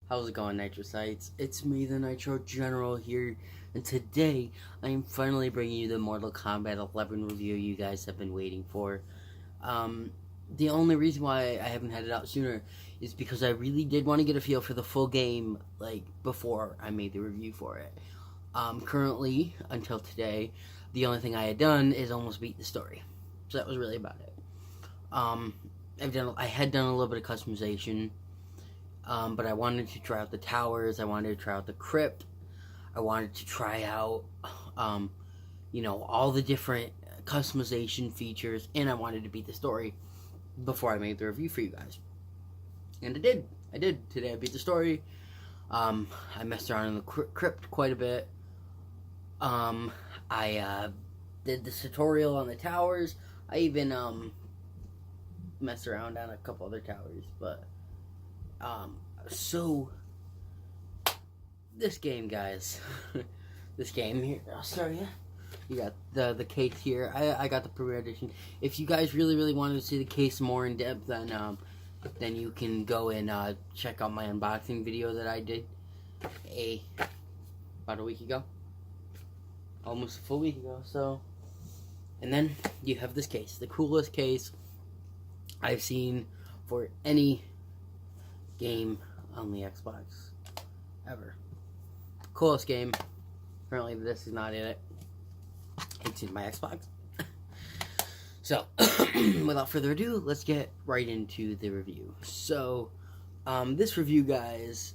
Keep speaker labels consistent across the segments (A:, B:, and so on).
A: How's it going, Nitrosites? It's me, the Nitro General here, and today I am finally bringing you the Mortal Kombat 11 review you guys have been waiting for. The only reason why I haven't had it out sooner is because I really did want to get a feel for the full game, like, before I made the review for it. Currently, until today, the only thing I had done is almost beat the story. So that was really about it. I had done a little bit of customization. But I wanted to try out the towers, I wanted to try out the crypt, I wanted to try out, all the different customization features, and I wanted to beat the story before I made the review for you guys. And I did. Today I beat the story. I messed around in the crypt quite a bit. I did the tutorial on the towers. I even messed around on a couple other towers, but so this game, guys, this game here, I'll show you. You got the case here. I got the Premier Edition. If you guys really wanted to see the case more in depth, then you can go and check out my unboxing video that I did about a week ago, almost a full week ago. So, and then you have this case, the coolest case I've seen for any game on the Xbox ever. Coolest game. Apparently this is not in it. It's in my Xbox. So without further ado, let's get right into the review. So this review, guys,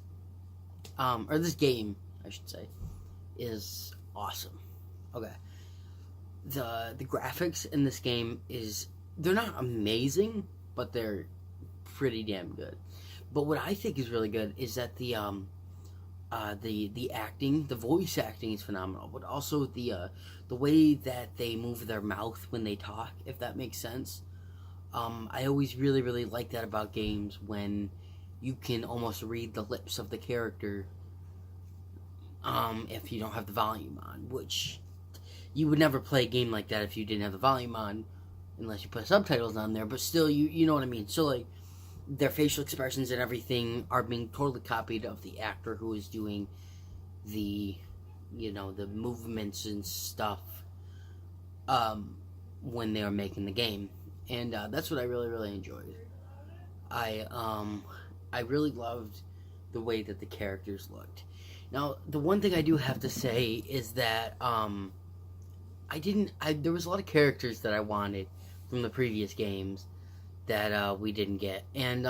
A: or this game I should say, is awesome. Okay, the graphics in this game they're not amazing, but they're pretty damn good. But what I think is really good is that the acting, the voice acting is phenomenal, but also the way that they move their mouth when they talk, if that makes sense. I always really like that about games, when you can almost read the lips of the character if you don't have the volume on, which you would never play a game like that if you didn't have the volume on, unless you put subtitles on there, but still, you know what I mean. So, like, their facial expressions and everything are being totally copied of the actor who is doing the movements and stuff when they are making the game. And that's what I really enjoyed. I really loved the way that the characters looked. Now, the one thing I do have to say is that there was a lot of characters that I wanted from the previous games that we didn't get, and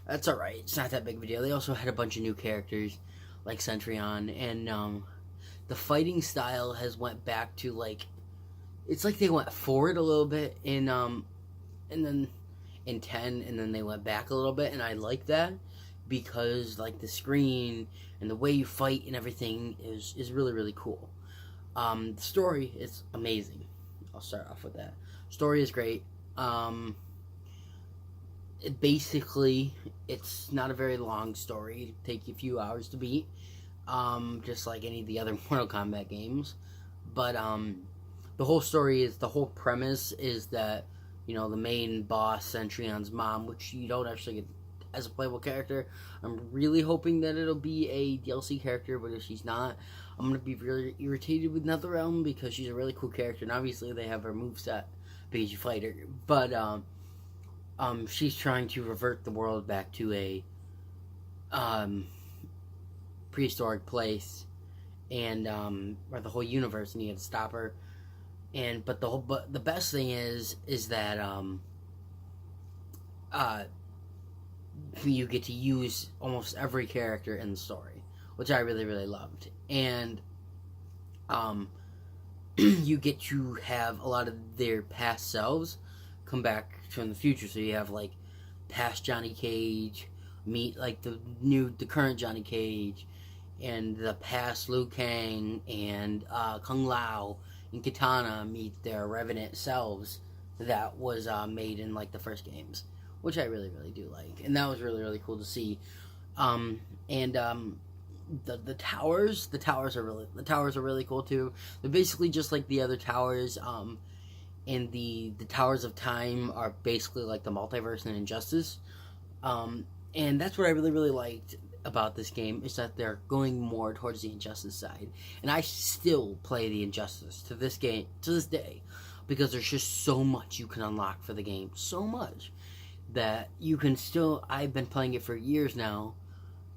A: that's alright. It's not that big of a deal. They also had a bunch of new characters like Centurion, and the fighting style has went back to, like, it's like they went forward a little bit in and then in 10, and then they went back a little bit, and I like that, because, like, the screen and the way you fight and everything is really cool. The story is amazing. I'll start off with that. Story is great. It's not a very long story. It'll take you a few hours to beat, just like any of the other Mortal Kombat games. But the whole premise is that, the main boss, Centurion's mom, which you don't actually get as a playable character. I'm really hoping that it'll be a DLC character, but if she's not, I'm going to be really irritated with NetherRealm, because she's a really cool character, and obviously they have her moveset because you fight her. But she's trying to revert the world back to a prehistoric place, and or the whole universe, and you had to stop her. But the best thing is that you get to use almost every character in the story, which I really loved. And you get to have a lot of their past selves come back from the future. So you have, like, past Johnny Cage meet, like, the current Johnny Cage, and the past Liu Kang and Kung Lao and Kitana meet their revenant selves that was made in, like, the first games, which I really do like, and that was really cool to see. The towers are really cool too. They're basically just like the other towers. And the Towers of Time are basically like the multiverse and Injustice. And that's what I really liked. about this game is that they're going more towards the Injustice side, and I still play the Injustice to this day, because there's just so much you can unlock for the game, so much that you can still. I've been playing it for years now,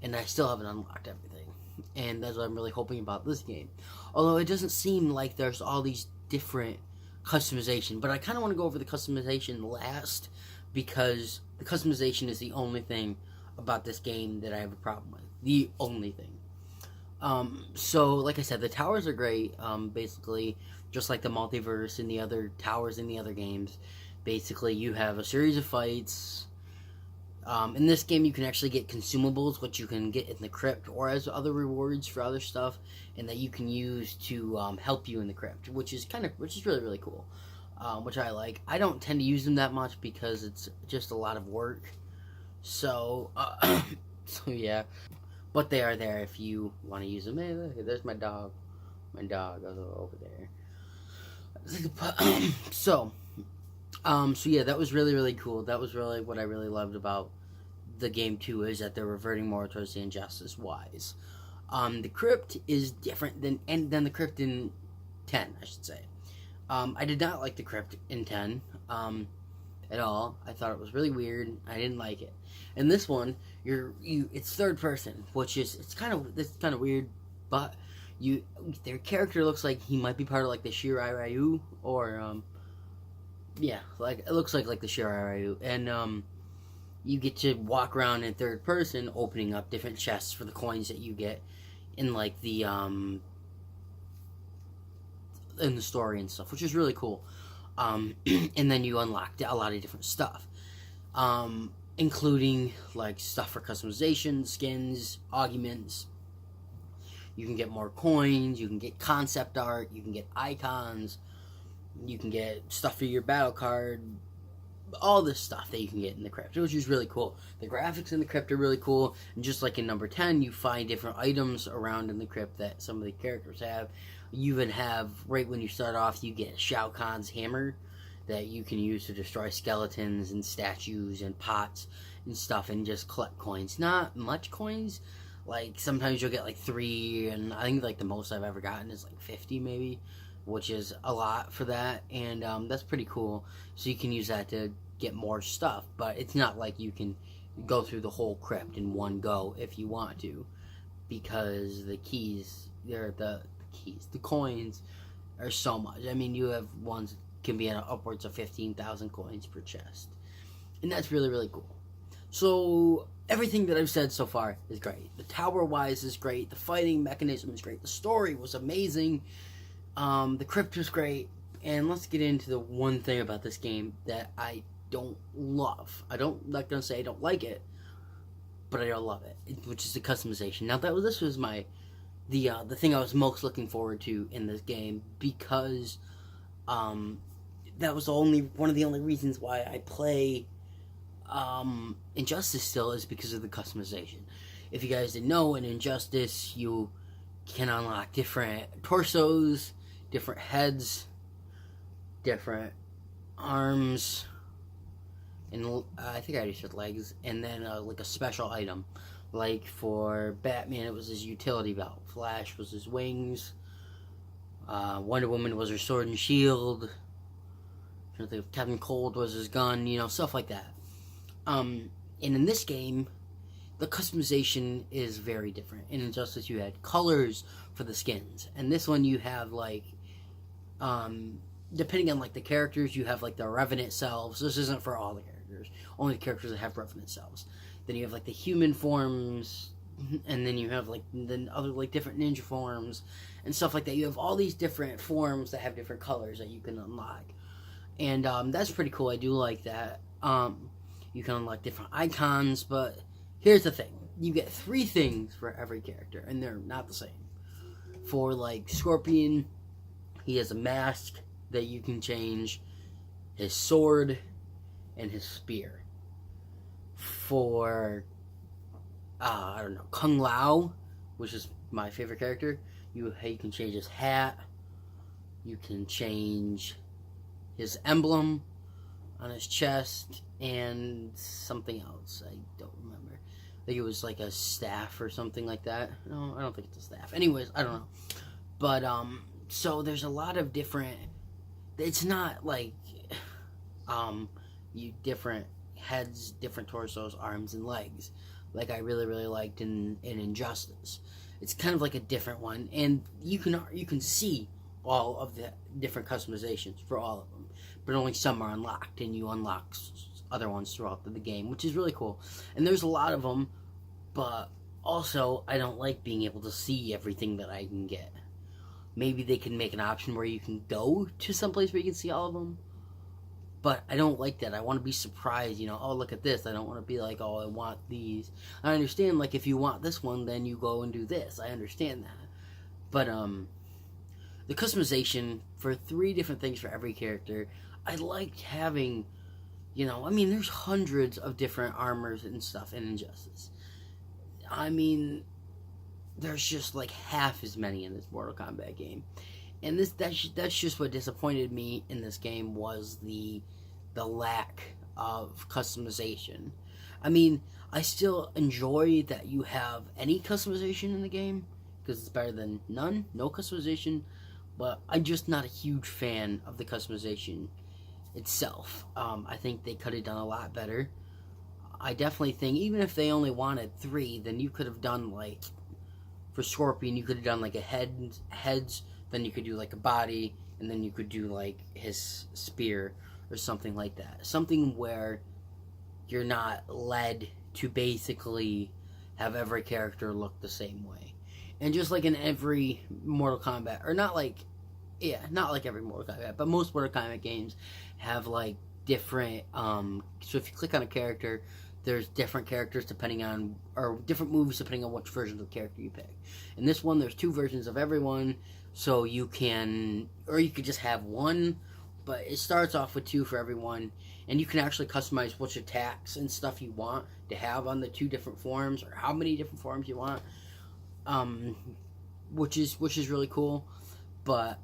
A: and I still haven't unlocked everything, and that's what I'm really hoping about this game. Although it doesn't seem like there's all these different customization, but I kind of want to go over the customization last, because the customization is the only thing about this game that I have a problem with. The only thing. So, like I said, the towers are great. Basically, just like the multiverse and the other towers in the other games. Basically, you have a series of fights. In this game, you can actually get consumables, which you can get in the crypt, or as other rewards for other stuff, and that you can use to help you in the crypt, which is really, really cool. Which I like. I don't tend to use them that much because it's just a lot of work. So, so yeah. But they are there if you want to use them. Hey, look, there's my dog. My dog over there. So yeah, that was really, really cool. That was really what I really loved about the game too, is that they're reverting more towards the Injustice wise. The crypt is different than the crypt in 10, I should say. I did not like the crypt in 10 at all. I thought it was really weird. I didn't like it. And this one, it's third person, which is it's kind of weird, but their character looks like he might be part of like the Shirai Ryu, or yeah, like it looks like the Shirai Ryu, and you get to walk around in third person, opening up different chests for the coins that you get in like the in the story and stuff, which is really cool. And then you unlock a lot of different stuff, including like stuff for customization, skins, augments. You can get more coins, you can get concept art, you can get icons, you can get stuff for your battle card, all this stuff that you can get in the crypt, which is really cool. The graphics in the crypt are really cool, and just like in number 10, you find different items around in the crypt that some of the characters have. You even have, right when you start off, you get Shao Kahn's hammer that you can use to destroy skeletons and statues and pots and stuff, and just collect coins. Not much coins. Like, sometimes you'll get like 3, and I think like the most I've ever gotten is like 50 maybe, which is a lot for that, and that's pretty cool. So you can use that to get more stuff, but it's not like you can go through the whole crypt in one go if you want to, because the coins are so much. I mean, you have ones that can be upwards of 15,000 coins per chest, and that's really, really cool. So everything that I've said so far is great. The tower-wise is great. The fighting mechanism is great. The story was amazing. The crypt was great. And let's get into the one thing about this game that I don't love. I'm not gonna say I don't like it, but I don't love it, which is the customization. Now this was the thing I was most looking forward to in this game, because that was one of the only reasons why I play Injustice still, is because of the customization. If you guys didn't know, in Injustice you can unlock different torsos, different heads, different arms, and I think I already said legs, and then like a special item. Like for Batman, it was his utility belt. Flash was his wings. Wonder Woman was her sword and shield. Captain Cold was his gun. Stuff like that. And in this game, the customization is very different. In Injustice, you had colors for the skins, and this one you have like, depending on like the characters, you have like the Revenant selves. This isn't for all the characters; only the characters that have Revenant selves. Then you have like the human forms, and then you have like the other like different ninja forms and stuff like that. You have all these different forms that have different colors that you can unlock, and that's pretty cool. I do like that. You can unlock different icons, but here's the thing. You get 3 things for every character, and they're not the same. For, like, Scorpion, he has a mask that you can change, his sword, and his spear. For, I don't know, Kung Lao, which is my favorite character, you can change his hat, you can change his emblem on his chest, and something else. I don't remember. think it was like a staff or something like that. No, I don't think it's a staff. Anyways, I don't know. But so there's a lot of different. It's not like you different heads, different torsos, arms, and legs, like I really liked in Injustice. It's kind of like a different one, and you can see all of the different customizations for all of them, but only some are unlocked, and you unlock other ones throughout the game, which is really cool. And there's a lot of them, but also I don't like being able to see everything that I can get. Maybe they can make an option where you can go to some place where you can see all of them, but I don't like that. I want to be surprised, oh, look at this. I don't want to be like, oh, I want these. I understand, like, if you want this one, then you go and do this. I understand that. But the customization for 3 different things for every character, I liked having, there's hundreds of different armors and stuff in Injustice. There's just like half as many in this Mortal Kombat game. And that's just what disappointed me in this game, was the lack of customization. I still enjoy that you have any customization in the game, because it's better than none, no customization, but I'm just not a huge fan of the customization itself. I think they could have done a lot better. I definitely think, even if they only wanted 3, then you could have done, like, for Scorpion, you could have done like a heads, then you could do like a body, and then you could do like his spear or something like that. Something where you're not led to basically have every character look the same way. And just like in every Mortal Kombat, or not like every Mortal Kombat, but most Mortal Kombat games have like different, so if you click on a character, there's different characters depending on, or different moves depending on which version of the character you pick. In this one, there's 2 versions of everyone, so you can, or you could just have one, but it starts off with 2 for everyone, and you can actually customize which attacks and stuff you want to have on the 2 different forms, or how many different forms you want, which is really cool. But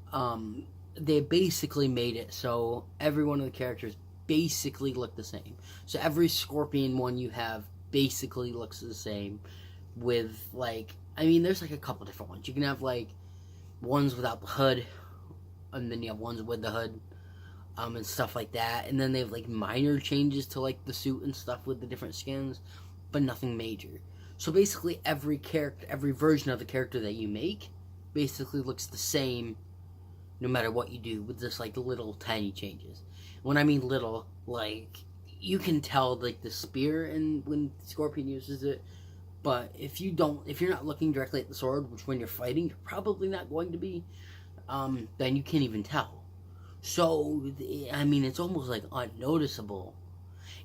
A: they basically made it so every one of the characters basically look the same. So every Scorpion one you have basically looks the same, with like, there's like a couple different ones. You can have like ones without the hood, and then you have ones with the hood, and stuff like that. And then they have like minor changes to like the suit and stuff with the different skins, but nothing major. So basically every character, every version of the character that you make basically looks the same no matter what you do, with just like little tiny changes. When I mean little, like, you can tell like the spear and when Scorpion uses it, but if you're not looking directly at the sword, which when you're fighting you're probably not going to be, then you can't even tell. So it's almost like unnoticeable,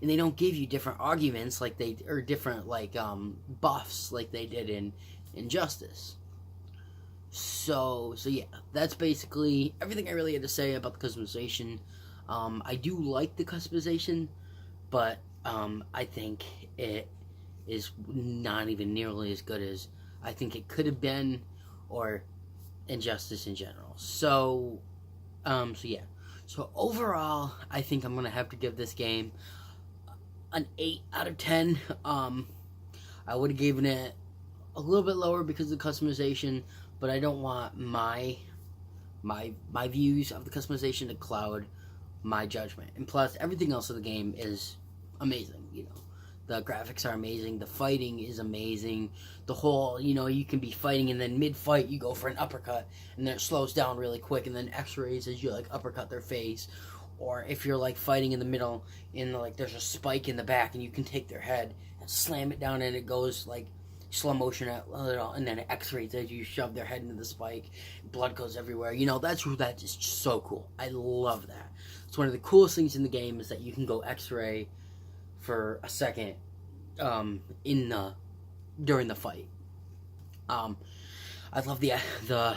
A: and they don't give you different arguments like or different like buffs like they did in Injustice. So yeah, that's basically everything I really had to say about the customization. I do like the customization, but I think it is not even nearly as good as I think it could have been, or Injustice in general. So yeah. So overall, I think I'm gonna have to give this game an 8 out of 10. I would have given it a little bit lower because of the customization, but I don't want my views of the customization to cloud my judgment. And plus, everything else of the game is amazing. The graphics are amazing. The fighting is amazing. The whole, you can be fighting and then mid-fight you go for an uppercut and then it slows down really quick and then X-rays as you like uppercut their face. Or if you're like fighting in the middle and like there's a spike in the back and you can take their head and slam it down and it goes like slow motion and then it X-rays as you shove their head into the spike. Blood goes everywhere. That is just so cool. I love that. It's one of the coolest things in the game is that you can go X-ray for a second during the fight. I love the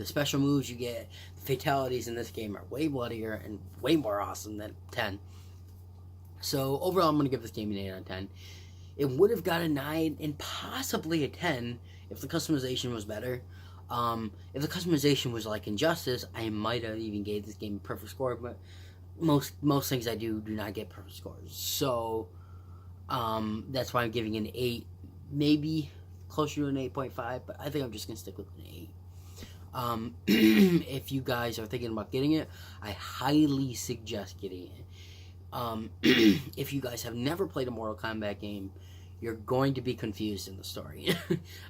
A: special moves you get. The fatalities in this game are way bloodier and way more awesome than 10. So overall, I'm going to give this game an 8 out of 10. It would have got a 9 and possibly a 10 if the customization was better. If the customization was like Injustice, I might have even gave this game a perfect score, but most things I do not get perfect scores. So that's why I'm giving it an 8 maybe closer to an 8.5, but I think I'm just going to stick with an 8. If you guys are thinking about getting it, I highly suggest getting it. If you guys have never played a Mortal Kombat game, you're going to be confused in the story.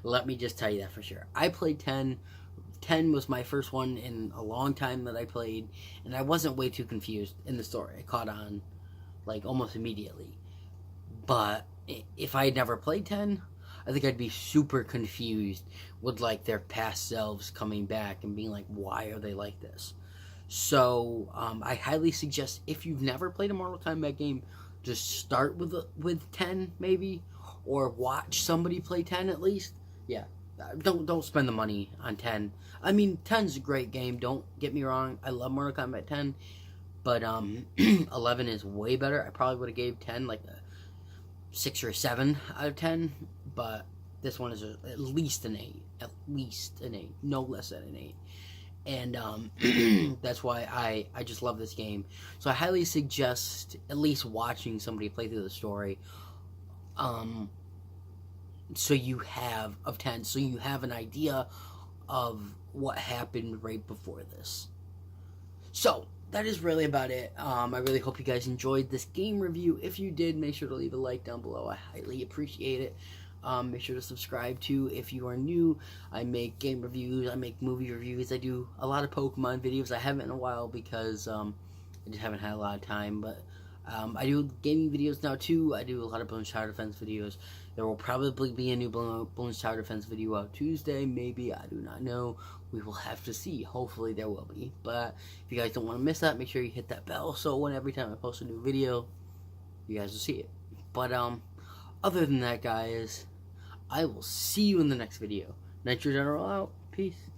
A: Let me just tell you that for sure. I played 10. 10 was my first one in a long time that I played, and I wasn't way too confused in the story. I caught on, like, almost immediately. But if I had never played 10, I think I'd be super confused with, like, their past selves coming back and being like, why are they like this? So, I highly suggest, if you've never played a Mortal Kombat game, just start with 10, maybe, or watch somebody play 10 at least. Yeah, don't spend the money on 10. I mean, 10's a great game, don't get me wrong. I love Mortal Kombat 10, but 11 is way better. I probably would have gave 10 like a 6 or 7 out of 10, but this one is at least an 8. At least an 8. No less than an 8. And that's why I just love this game. So I highly suggest at least watching somebody play through the story. So you have of 10, so you have an idea of what happened right before this. So that is really about it. I really hope you guys enjoyed this game review. If you did, make sure to leave a like down below. I highly appreciate it. Make sure to subscribe too if you are new. I make game reviews, I make movie reviews, I do a lot of Pokemon videos. I haven't in a while because I just haven't had a lot of time, but I do gaming videos now too. I do a lot of Bloons Tower Defense videos. There will probably be a new Bloons Tower Defense video out Tuesday, maybe, I do not know. We will have to see. Hopefully there will be. But if you guys don't want to miss that, make sure you hit that bell so every time I post a new video, you guys will see it. But other than that, guys, I will see you in the next video. Nitro General out. Peace.